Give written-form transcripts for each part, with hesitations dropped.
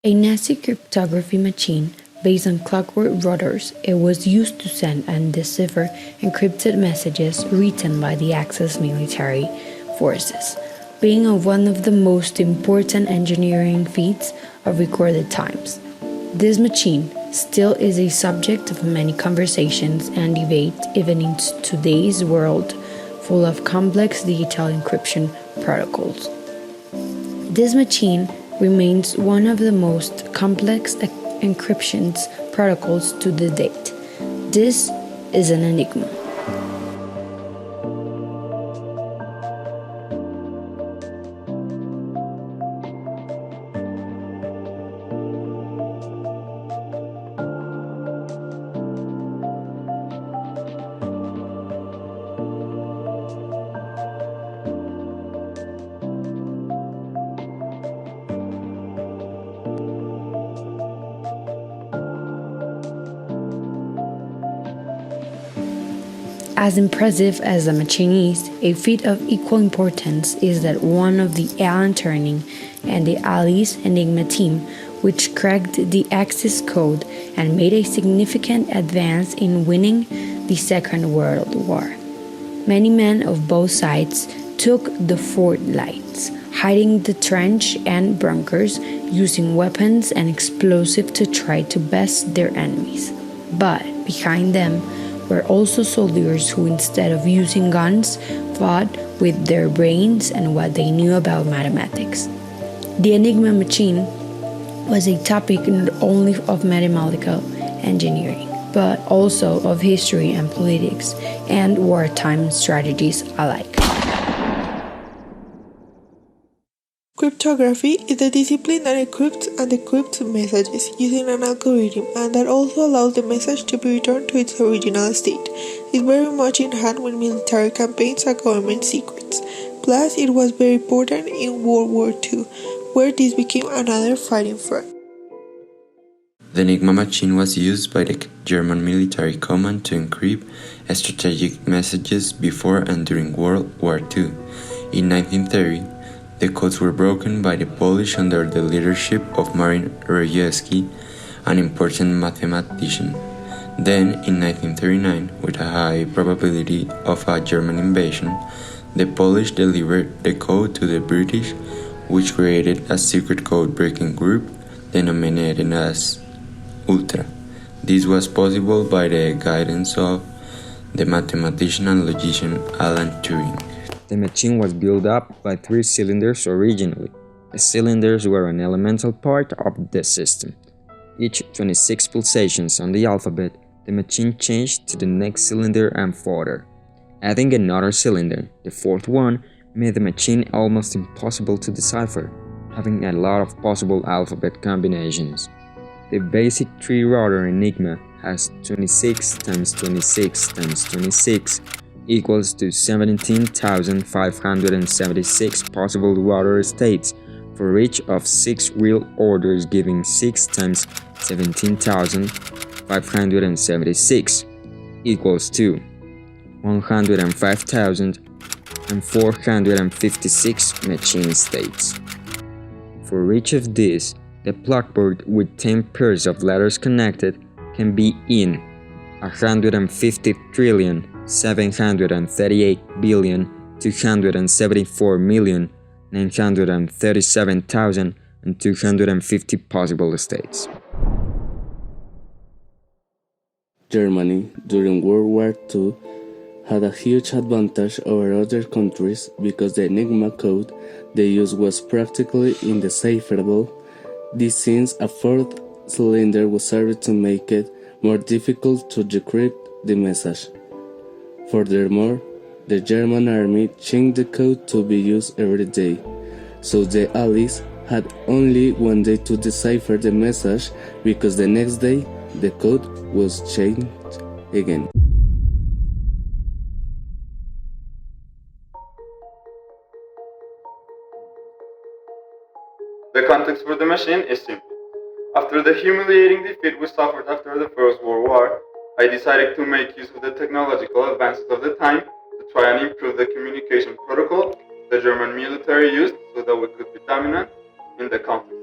A Nazi cryptography machine based on clockwork routers, it was used to send and decipher encrypted messages written by the Axis military forces, being one of the most important engineering feats of recorded times. This machine still is a subject of many conversations and debate even in today's world full of complex digital encryption protocols. This machine remains one of the most complex encryption protocols to the date. This is an enigma. As impressive as the machine is, a feat of equal importance is that one of the Alan Turing and the Alice Enigma team, which cracked the Axis code and made a significant advance in winning the Second World War. Many men of both sides took the fort lights, hiding the trench and bunkers, using weapons and explosives to try to best their enemies. But behind them were also soldiers who, instead of using guns, fought with their brains and what they knew about mathematics. The Enigma machine was a topic not only of mathematical engineering, but also of history and politics and wartime strategies alike. Cryptography is the discipline that encrypts and decrypts messages using an algorithm and that also allows the message to be returned to its original state. It's very much in hand with military campaigns and government secrets. Plus, it was very important in World War II, where this became another fighting front. The Enigma machine was used by the German military command to encrypt strategic messages before and during World War II. In 1930, the codes were broken by the Polish under the leadership of Marin Rejewski, an important mathematician. Then, in 1939, with a high probability of a German invasion, the Polish delivered the code to the British, which created a secret code-breaking group denominated as Ultra. This was possible by the guidance of the mathematician and logician Alan Turing. The machine was built up by 3 cylinders originally. The cylinders were an elemental part of the system. Each 26 pulsations on the alphabet, the machine changed to the next cylinder and further. Adding another cylinder, the fourth one, made the machine almost impossible to decipher, having a lot of possible alphabet combinations. The basic 3-router Enigma has 26 times 26 times 26 equals to 17,576 possible router states for each of 6 real orders, giving 6 times 17,576 equals to 105,456 machine states. For each of these, the blackboard with 10 pairs of letters connected can be in 150 trillion 738,274,937,250 possible states. Germany, during World War II, had a huge advantage over other countries because the Enigma code they used was practically indecipherable. This since a fourth cylinder was served to make it more difficult to decrypt the message. Furthermore, the German army changed the code to be used every day, so the Allies had only one day to decipher the message because the next day the code was changed again. The context for the machine is simple. After the humiliating defeat we suffered after the First World War, I decided to make use of the technological advances of the time to try and improve the communication protocol the German military used so that we could be dominant in the conflict.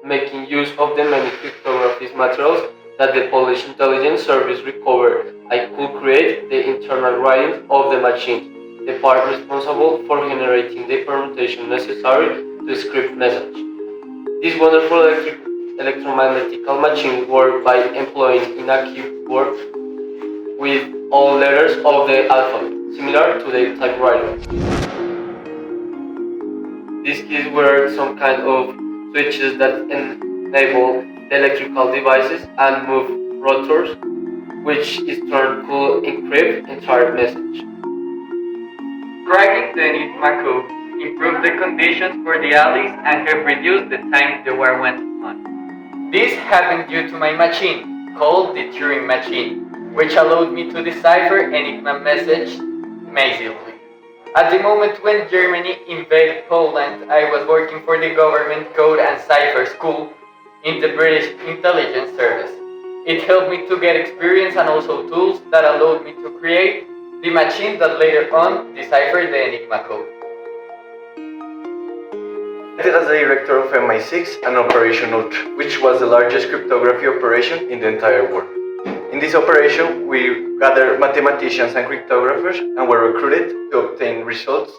making use of the many cryptography materials that the Polish intelligence service recovered. I could create the internal writing of the machine, the part responsible for generating the permutation necessary to script message. This wonderful electromagnetical machine worked by employing in a keyboard with all letters of the alphabet, similar to the typewriter. These keys were some kind of switches that enable the electrical devices and move rotors, which in turn could encrypt entire message. Cracking the Enigma code improved the conditions for the allies and helped reduce the time the war went on. This happened due to my machine, called the Turing machine, which allowed me to decipher Enigma message easily. At the moment when Germany invaded Poland, I was working for the Government Code and Cipher School in the British Intelligence Service. It helped me to get experience and also tools that allowed me to create the machine that later on deciphered the Enigma code. Acted as the director of MI6 and Operation Ultra, which was the largest cryptography operation in the entire world. In this operation, we gathered mathematicians and cryptographers and were recruited to obtain results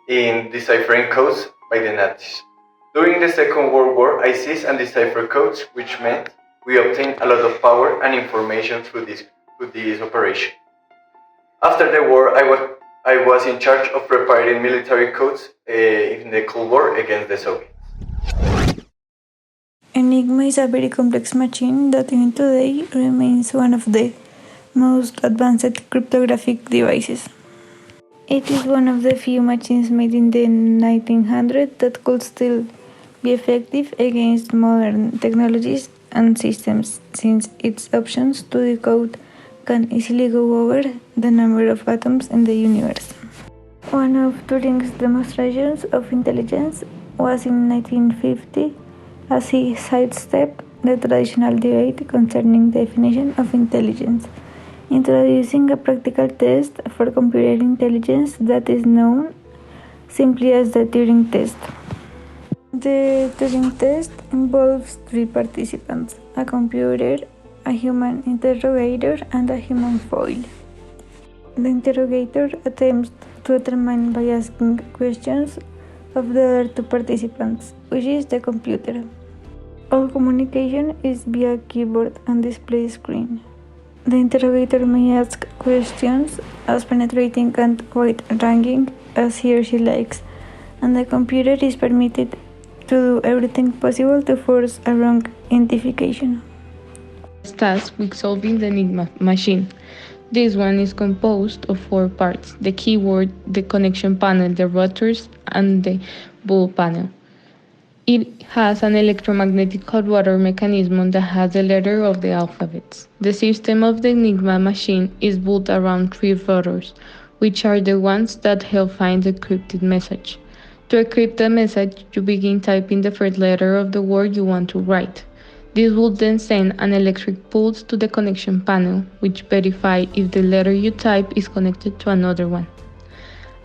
in deciphering codes by the Nazis. During the Second World War, I seized and deciphered codes, which meant we obtained a lot of power and information through this operation. After the war, I was in charge of preparing military codes in the Cold War against the Soviets. Enigma is a very complex machine that even today remains one of the most advanced cryptographic devices. It is one of the few machines made in the 1900s that could still be effective against modern technologies and systems, since its options to decode can easily go over the number of atoms in the universe. One of Turing's demonstrations of intelligence was in 1950, as he sidestepped the traditional debate concerning the definition of intelligence, introducing a practical test for computer intelligence that is known simply as the Turing test. The Turing test involves three participants: a computer, a human interrogator, and a human foil. The interrogator attempts to determine by asking questions of the other two participants, which is the computer. All communication is via keyboard and display screen. The interrogator may ask questions as penetrating and wide-ranging as he or she likes, and the computer is permitted to do everything possible to force a wrong identification. Task with solving the Enigma machine. This one is composed of four parts: the keyboard, the connection panel, the rotors, and the bull panel. It has an electromagnetic rotor mechanism that has the letter of the alphabets. The system of the Enigma machine is built around three rotors, which are the ones that help find the encrypted message. To encrypt the message, you begin typing the first letter of the word you want to write. This will then send an electric pulse to the connection panel, which verifies if the letter you type is connected to another one.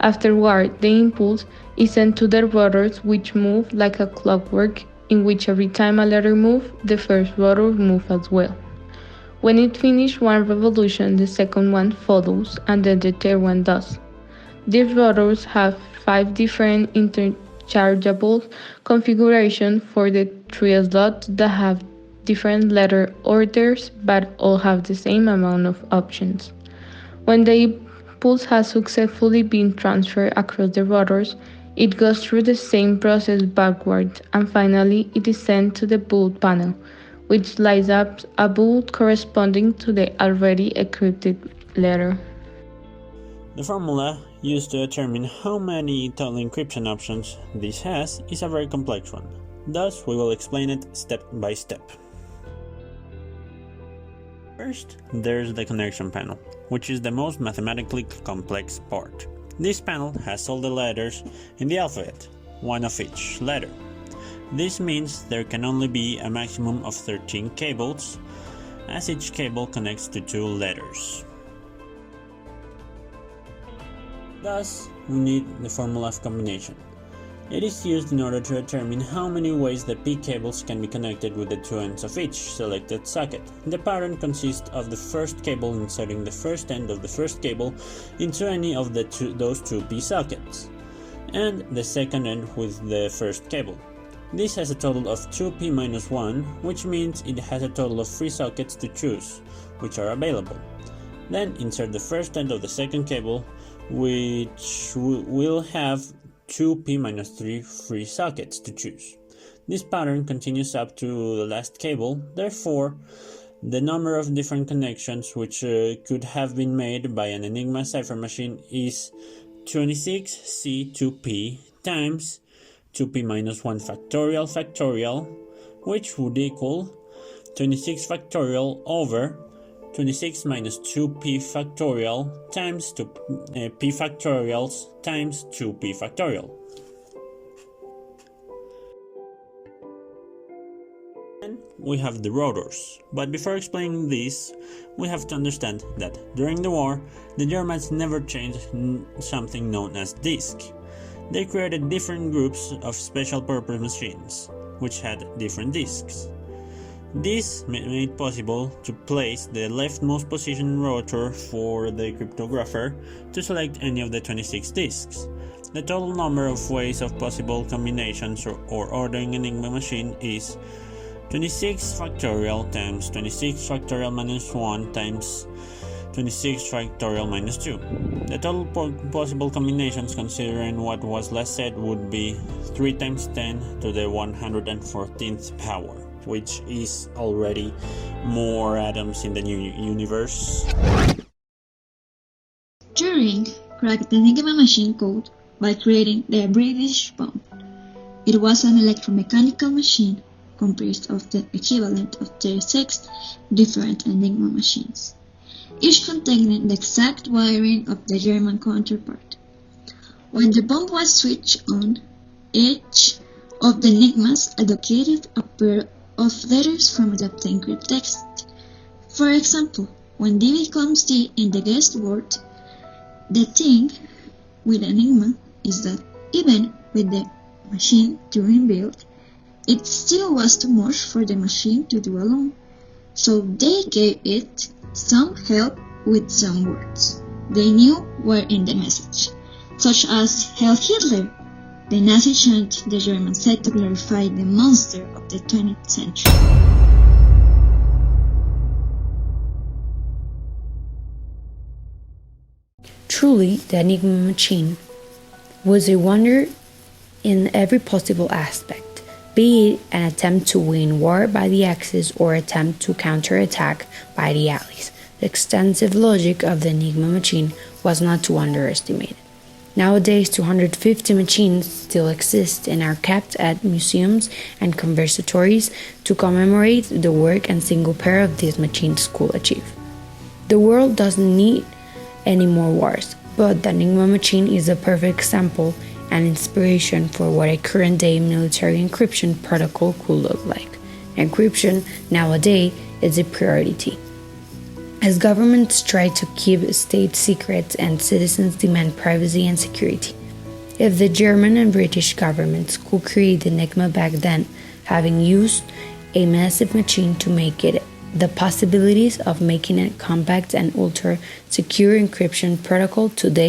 Afterward, the impulse is sent to the rotors, which move like a clockwork, in which every time a letter moves, the first rotor moves as well. When it finishes one revolution, the second one follows, and then the third one does. These rotors have 5 different interchangeable configurations for the 3 slots that have different letter orders but all have the same amount of options. When the impulse has successfully been transferred across the rotors, it goes through the same process backwards, and finally it is sent to the boot panel, which lights up a boot corresponding to the already encrypted letter. The formula used to determine how many total encryption options this has is a very complex one. Thus, we will explain it step by step. First, there's the connection panel, which is the most mathematically complex part. This panel has all the letters in the alphabet, one of each letter. This means there can only be a maximum of 13 cables, as each cable connects to 2 letters. Thus, we need the formula of combination. It is used in order to determine how many ways the P cables can be connected with the two ends of each selected socket. The pattern consists of the first cable inserting the first end of the first cable into any of those two P sockets, and the second end with the first cable. This has a total of 2P-1, which means it has a total of 3 sockets to choose, which are available. Then insert the first end of the second cable, which will have 2P-3 free sockets to choose. This pattern continues up to the last cable, therefore, the number of different connections which could have been made by an Enigma cipher machine is 26C2P times 2P-1 factorial, which would equal 26 factorial over 26 minus 2P factorial times 2P factorials times 2P factorial. And we have the rotors, but before explaining this, we have to understand that during the war, the Germans never changed something known as disk. They created different groups of special purpose machines, which had different disks. This made it possible to place the leftmost position rotor for the cryptographer to select any of the 26 disks. The total number of ways of possible combinations or ordering an Enigma machine is 26 factorial times 26 factorial minus 1 times 26 factorial minus 2. The total possible combinations, considering what was last said, would be 3 times 10 to the 114th power, which is already more atoms in the new universe. Turing cracked the Enigma machine code by creating the British bomb. It was an electromechanical machine composed of the equivalent of 36 different Enigma machines, each containing the exact wiring of the German counterpart. When the bomb was switched on, each of the Enigmas allocated a pair of letters from the obtained crypt text. For example, when D becomes D in the guessed word, the thing with Enigma is that even with the machine Turing built, it still was too much for the machine to do alone, so they gave it some help with some words they knew were in the message, such as Heil Hitler, the Nazi chant the Germans said to glorify the monster of the 20th century. Truly, the Enigma machine was a wonder in every possible aspect, be it an attempt to win war by the Axis or attempt to counterattack by the Allies. The extensive logic of the Enigma machine was not to underestimate. Nowadays, 250 machines still exist and are kept at museums and conservatories to commemorate the work and single pair of these machines could achieve. The world doesn't need any more wars, but the Enigma machine is a perfect example and inspiration for what a current-day military encryption protocol could look like. Encryption, nowadays, is a priority, as governments try to keep state secrets and citizens demand privacy and security. If the German and British governments could create the Enigma back then, having used a massive machine to make it, the possibilities of making a compact and ultra-secure encryption protocol today